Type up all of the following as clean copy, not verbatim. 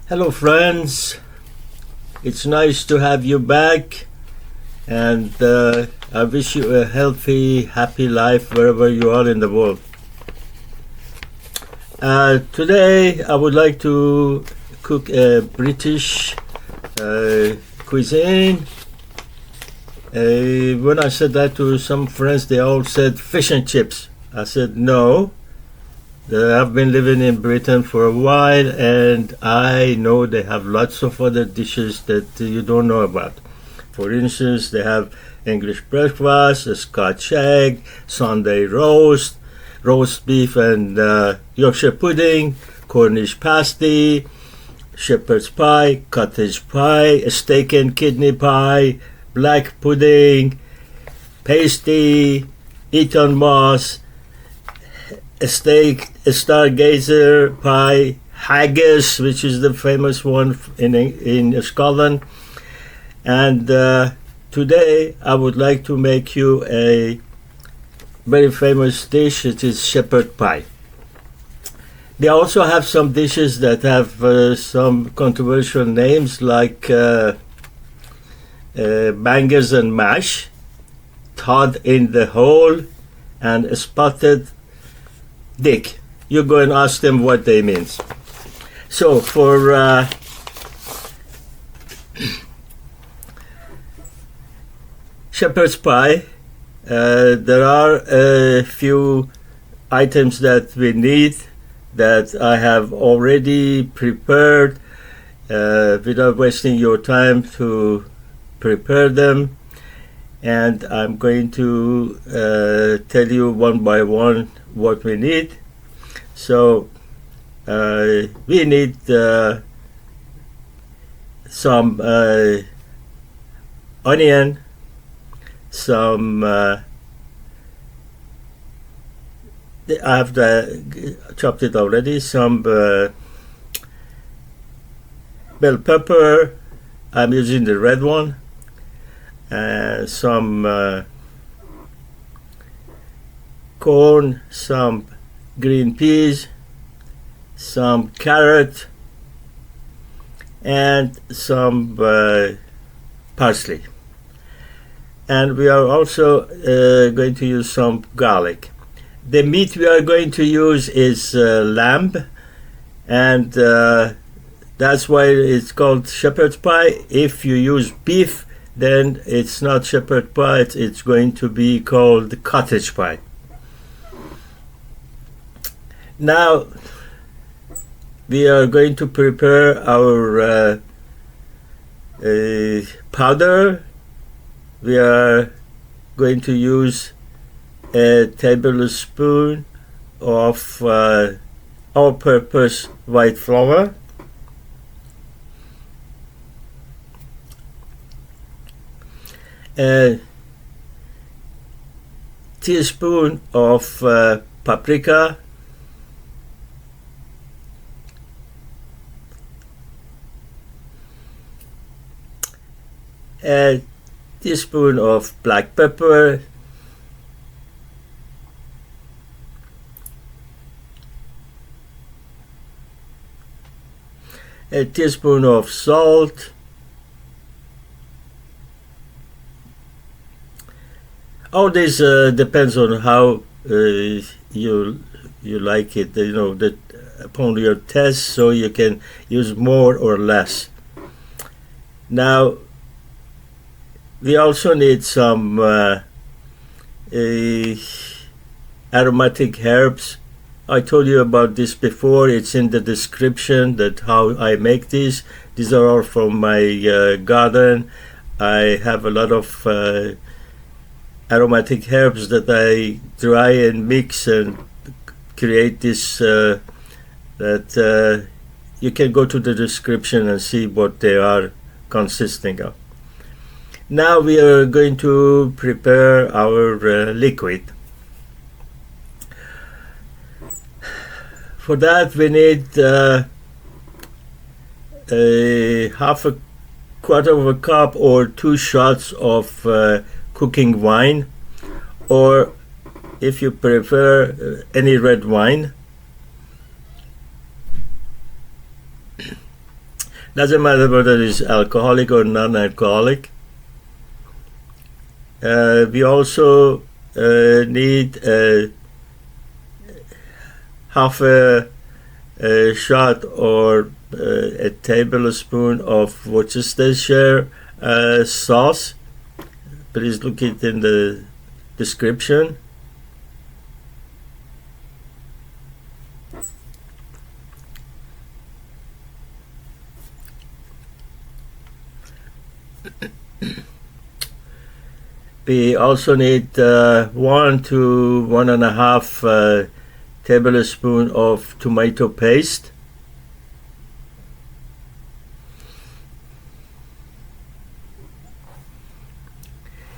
Hello friends, it's nice to have you back, and I wish you a healthy, happy life wherever you are in the world. Today I would like to cook a British cuisine. When I said that to some friends, they all said fish and chips. I said no. I've been living in Britain for a while, and I know they have lots of other dishes that you don't know about. For instance, they have English breakfast, a Scotch egg, Sunday roast beef and Yorkshire pudding, Cornish pasty, shepherd's pie, cottage pie, a steak and kidney pie, black pudding, pasty, Eton moss, a steak, a stargazer pie, haggis, which is the famous one in Scotland. And today I would like to make you a very famous dish. It is shepherd pie. They also have some dishes that have some controversial names, like bangers and mash, Todd in the hole, and a spotted dick. You go and ask them what they mean. So for shepherd's pie, there are a few items that we need that I have already prepared without wasting your time to prepare them, and I'm going to tell you one by one what we need. So we need some onion, some I have chopped it already, some bell pepper, I'm using the red one, some corn, some green peas, some carrot, and some parsley. And we are also going to use some garlic. The meat we are going to use is lamb, and that's why it's called shepherd's pie. If you use beef, then it's not shepherd pie, it's going to be called cottage pie. Now we are going to prepare our powder. We are going to use a tablespoon of all-purpose white flour, a teaspoon of paprika, a teaspoon of black pepper, a teaspoon of salt, all this depends on how you like it, upon your taste, so you can use more or less. Now we also need some aromatic herbs. I told you about this before. It's in the description that how I make these. These are all from my garden. I have a lot of aromatic herbs that I dry and mix and create this that you can go to the description and see what they are consisting of. Now we are going to prepare our liquid. For that we need a half a quarter of a cup or 2 shots of cooking wine, or if you prefer any red wine. Doesn't matter whether it's alcoholic or non-alcoholic. We also need half a shot or a tablespoon of Worcestershire sauce. Please look it in the description. We also need 1 to 1.5 tablespoon of tomato paste.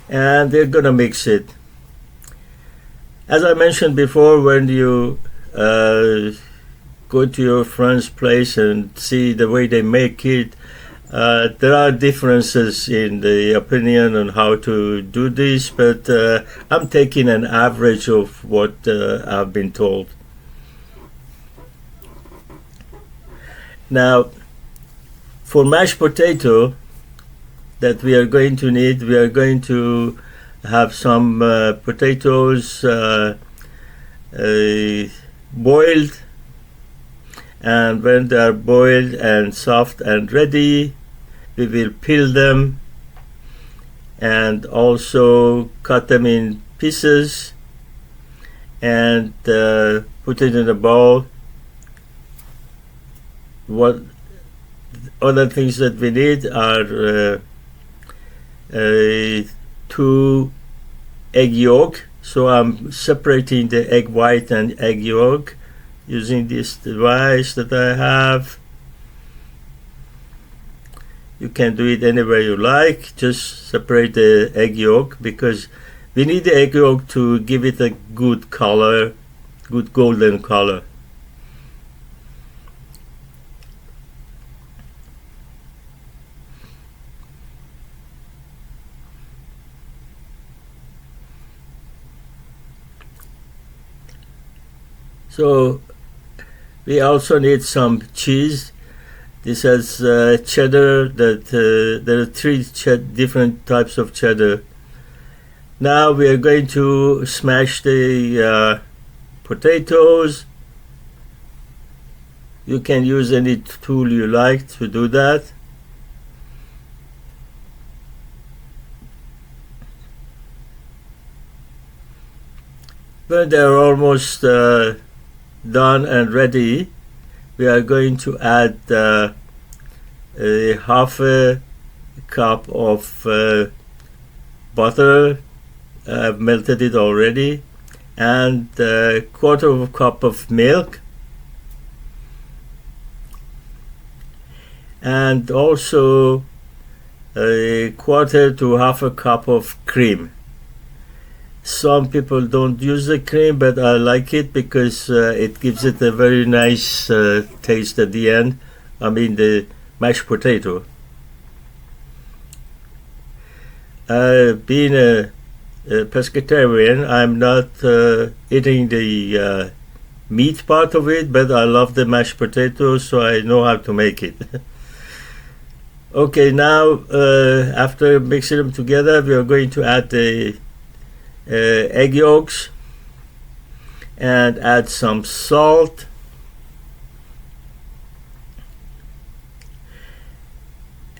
And we're gonna mix it. As I mentioned before, when you go to your friend's place and see the way they make it, there are differences in the opinion on how to do this, but I'm taking an average of what I've been told. Now, for mashed potato that we are going to need, we are going to have some potatoes boiled, and when they are boiled and soft and ready, we will peel them and also cut them in pieces and put it in a bowl. What other things that we need are 2 egg yolk. So I'm separating the egg white and egg yolk using this device that I have. You can do it any way you like. Just separate the egg yolk because we need the egg yolk to give it a good color, good golden color. So we also need some cheese. This has cheddar. That there are 3 different types of cheddar. Now we are going to smash the potatoes. You can use any tool you like to do that. When they are almost done and ready, we are going to add a half a cup of butter. I've melted it already, and a quarter of a cup of milk, and also a quarter to half a cup of cream. Some people don't use the cream, but I like it because it gives it a very nice taste at the end. I mean the mashed potato. Being a pescatarian, I'm not eating the meat part of it, but I love the mashed potato, so I know how to make it. Okay, now after mixing them together, we are going to add the egg yolks and add some salt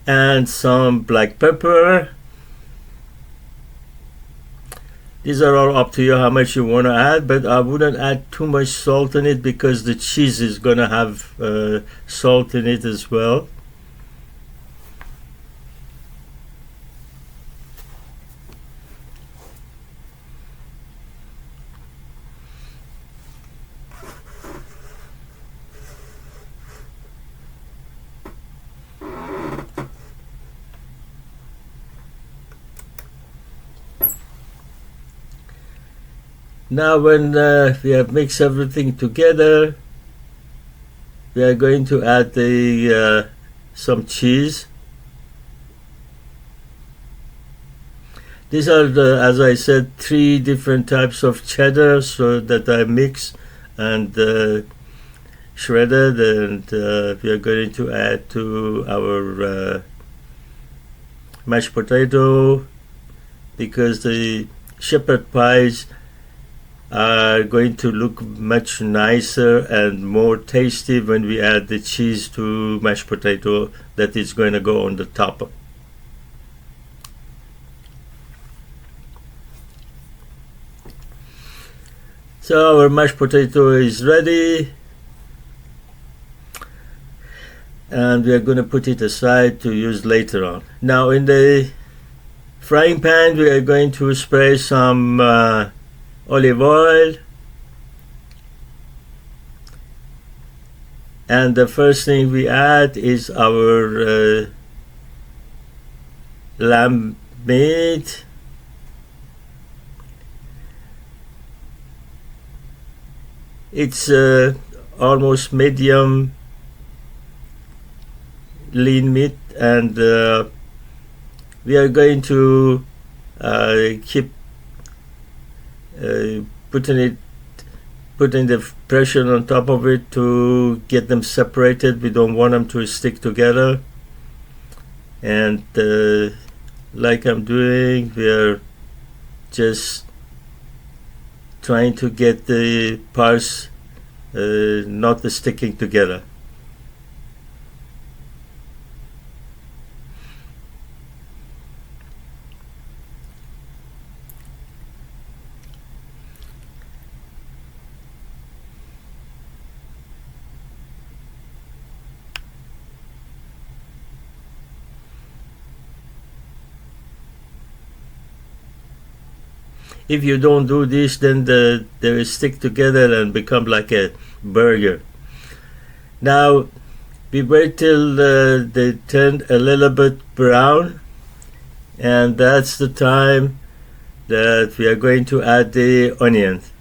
and some black pepper. These are all up to you how much you want to add, but I wouldn't add too much salt in it because the cheese is going to have salt in it as well. Now when we have mixed everything together, we are going to add the some cheese. These are the, as I said, 3 different types of cheddar, so that I mix and shredded, and we are going to add to our mashed potato, because the shepherd pies are going to look much nicer and more tasty when we add the cheese to mashed potato that is going to go on the top. So our mashed potato is ready, and we are going to put it aside to use later on. Now in the frying pan we are going to spray some olive oil, and the first thing we add is our lamb meat. It's almost medium lean meat, and we are going to keep putting the pressure on top of it to get them separated. We don't want them to stick together, and like I'm doing, we are just trying to get the parts not sticking together. If you don't do this, then they will stick together and become like a burger. Now we wait till they turn a little bit brown, and that's the time that we are going to add the onions.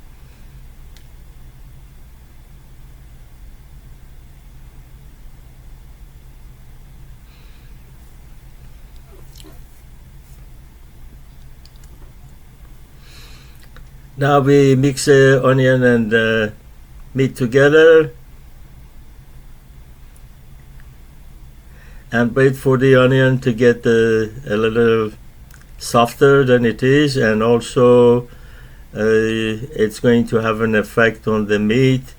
Now we mix the onion and meat together, and wait for the onion to get a little softer than it is, and also it's going to have an effect on the meat,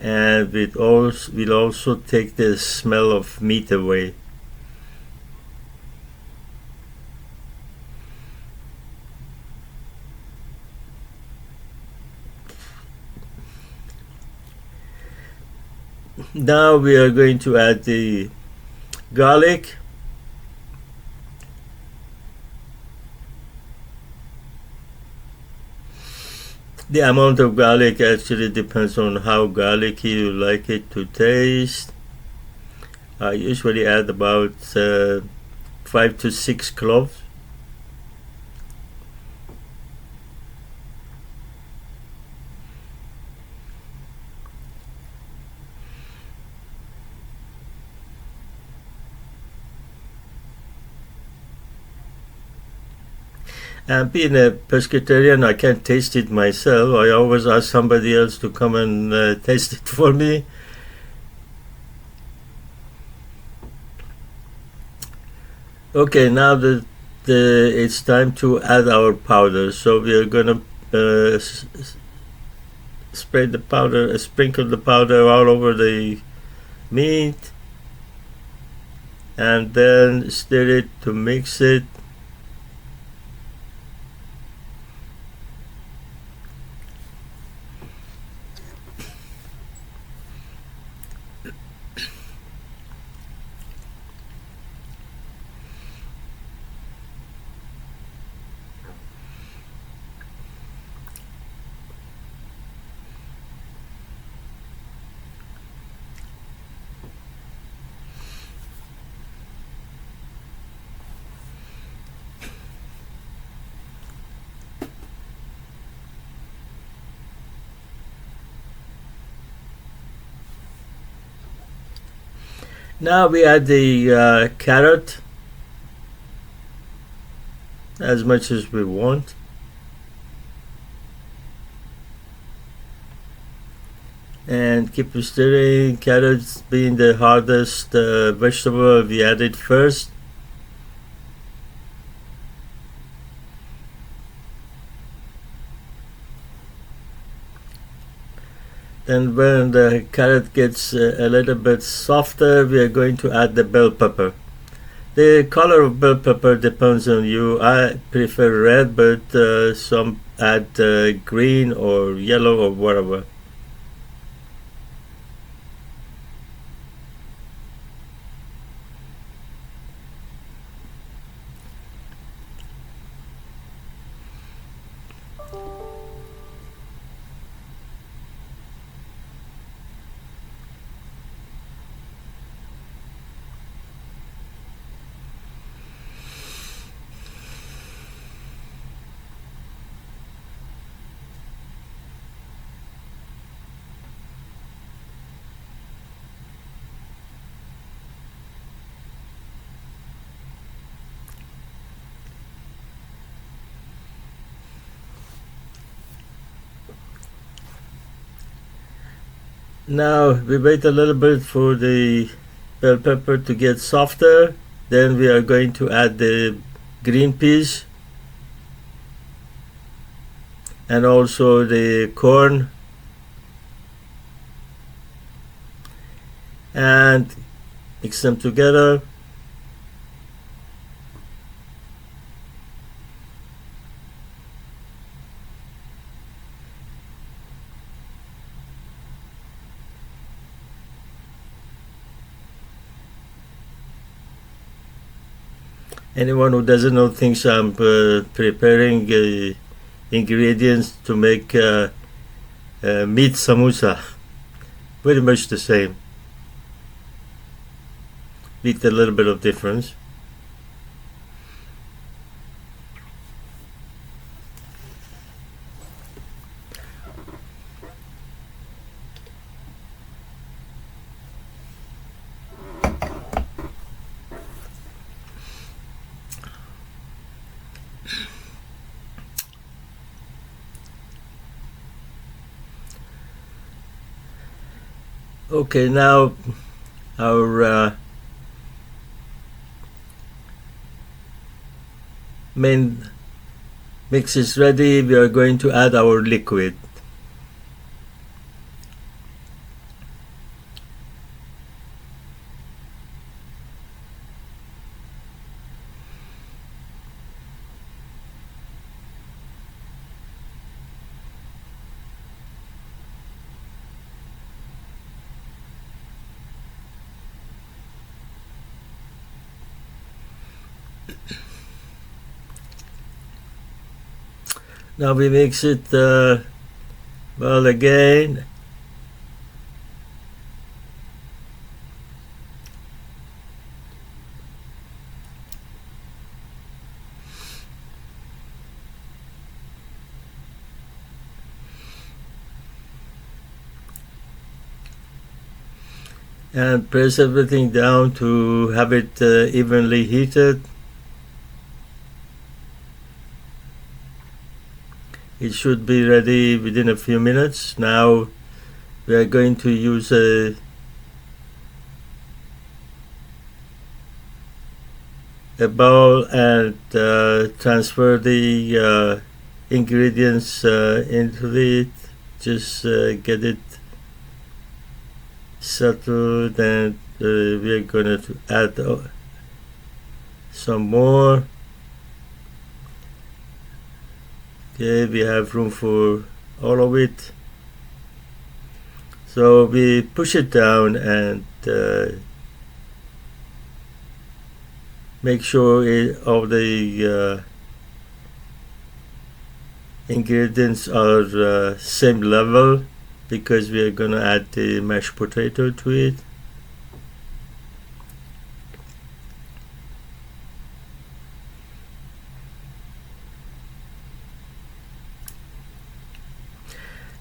and it also will also take the smell of meat away. Now we are going to add the garlic. The amount of garlic actually depends on how garlicky you like it to taste. I usually add about 5 to 6 cloves. And being a pescatarian, I can't taste it myself. I always ask somebody else to come and taste it for me. Okay, now it's time to add our powder. So we are going to spray the powder, sprinkle the powder all over the meat, and then stir it to mix it. Now we add the carrot, as much as we want. and keep stirring. Carrots being the hardest vegetable, we add it first. Then when the carrot gets a little bit softer, we are going to add the bell pepper. The color of bell pepper depends on you. I prefer red, but some add green or yellow or whatever. Now we wait a little bit for the bell pepper to get softer. Then we are going to add the green peas and also the corn and mix them together. Anyone who doesn't know thinks I'm preparing ingredients to make meat samosa. Very much the same, with a little bit of difference. Okay, now our main mix is ready. We are going to add our liquid. Now we mix it well again. And press everything down to have it evenly heated. It should be ready within a few minutes. Now we are going to use a bowl and transfer the ingredients into it. Just get it settled, and we are going to add some more. Okay, we have room for all of it. So we push it down and make sure all the ingredients are same level, because we are going to add the mashed potato to it.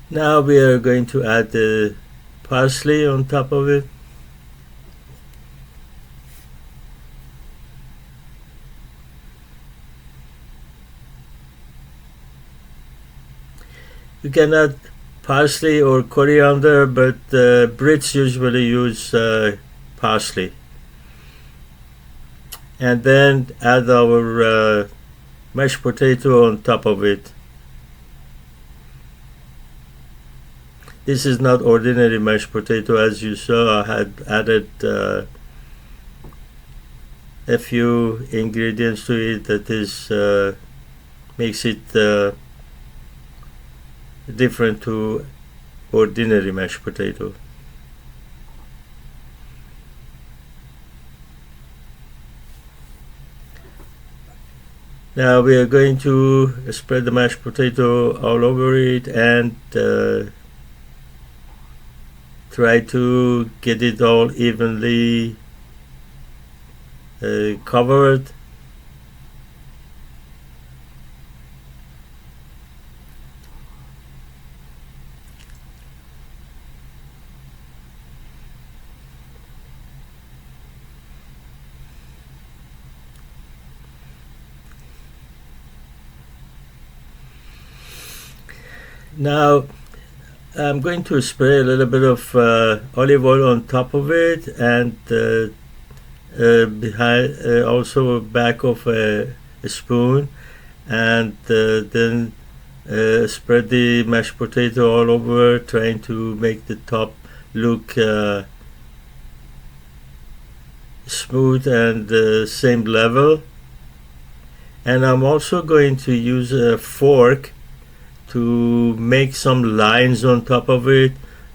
Now we are going to add the parsley on top of it. You can add parsley or coriander, but Brits usually use parsley. And then add our mashed potato on top of it. This is not ordinary mashed potato. As you saw, I had added a few ingredients to it that is makes it different to ordinary mashed potato. Now we are going to spread the mashed potato all over it and try to get it all evenly covered. Now I'm going to spray a little bit of olive oil on top of it, and behind also back of a spoon, and then spread the mashed potato all over, trying to make the top look smooth and same level. And I'm also going to use a fork to make some lines on top of it,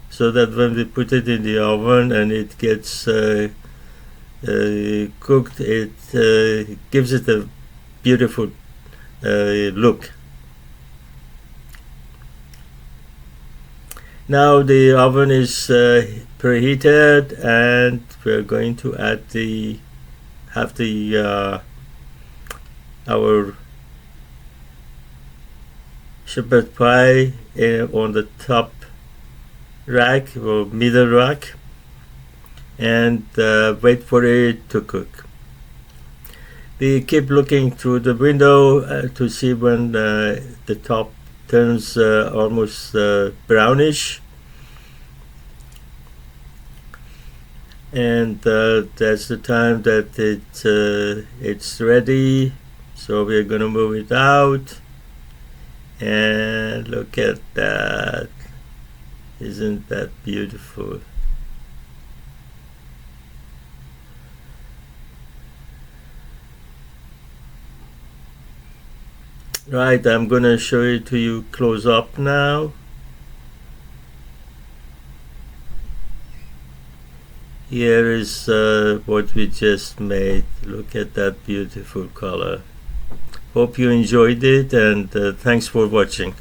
so that when we put it in the oven and it gets cooked, it gives it a beautiful look. Now the oven is preheated, and we're going to add our shepherd pie on the top rack or middle rack, and wait for it to cook. We keep looking through the window to see when the top turns almost brownish, and that's the time that it's ready. So we're gonna move it out. And look at that. Isn't that beautiful? Right, I'm gonna show it to you close up now. Here is what we just made. Look at that beautiful color. Hope you enjoyed it, and thanks for watching.